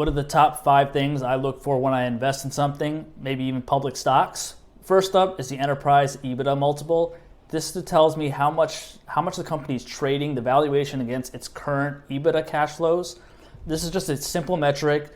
What are the top 5 things I look for when I invest in something, maybe even public stocks? First up is the enterprise EBITDA multiple. This tells me how much the company is trading, the valuation against its current EBITDA cash flows. This is just a simple metric.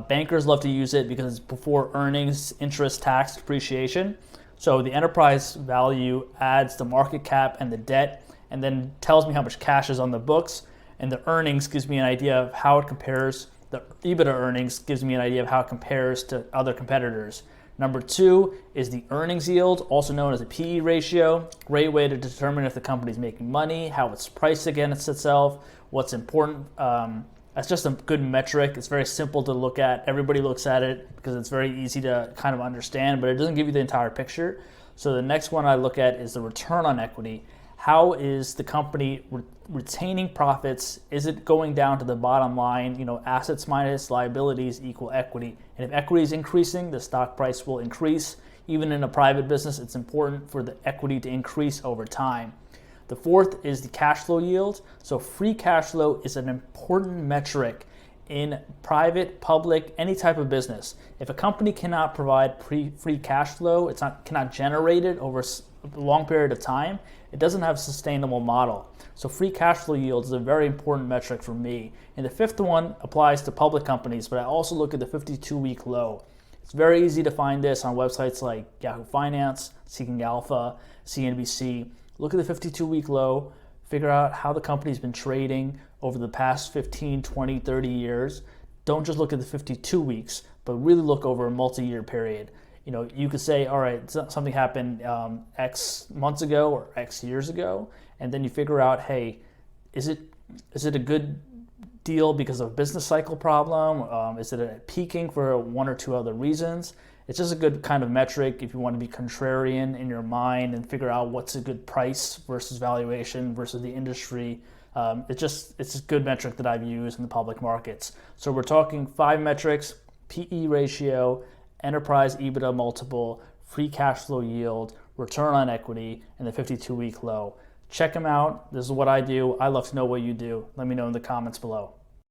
Bankers love to use it because it's before earnings, interest, tax, depreciation. So the enterprise value adds the market cap and the debt, and then tells me how much cash is on the books. And the earnings gives me an idea of how it compares. The EBITDA earnings gives me an idea of how it compares to other competitors. Number 2 is the earnings yield, also known as the PE ratio. Great way to determine if the company is making money, how it's priced against itself, what's important. That's just a good metric. It's very simple to look at. Everybody looks at it because it's very easy to kind of understand, but it doesn't give you the entire picture. So the next one I look at is the return on equity. How is the company retaining profits? Is it going down to the bottom line? Assets minus liabilities equal equity. And if equity is increasing, the stock price will increase. Even in a private business, it's important for the equity to increase over time. The fourth is the cash flow yield. So free cash flow is an important metric in private, public, any type of business. If a company cannot provide free cash flow, cannot generate it over a long period of time, it doesn't have a sustainable model. So free cash flow yield is a very important metric for me. And the fifth one applies to public companies, but I also look at the 52-week low. It's very easy to find this on websites like Yahoo Finance, Seeking Alpha, CNBC. Look at the 52-week low, figure out how the company's been trading over the past 15, 20, 30 years. Don't just look at the 52 weeks, but really look over a multi-year period. You could say, all right, something happened X months ago or X years ago, and then you figure out, hey, is it a good deal because of a business cycle problem? Is it peaking for one or two other reasons? It's just a good kind of metric if you want to be contrarian in your mind and figure out what's a good price versus valuation versus the industry. It's a good metric that I've used in the public markets. So we're talking 5 metrics: PE ratio, enterprise EBITDA multiple, free cash flow yield, return on equity, and the 52-week low. Check them out. This is what I do. I'd love to know what you do. Let me know in the comments below.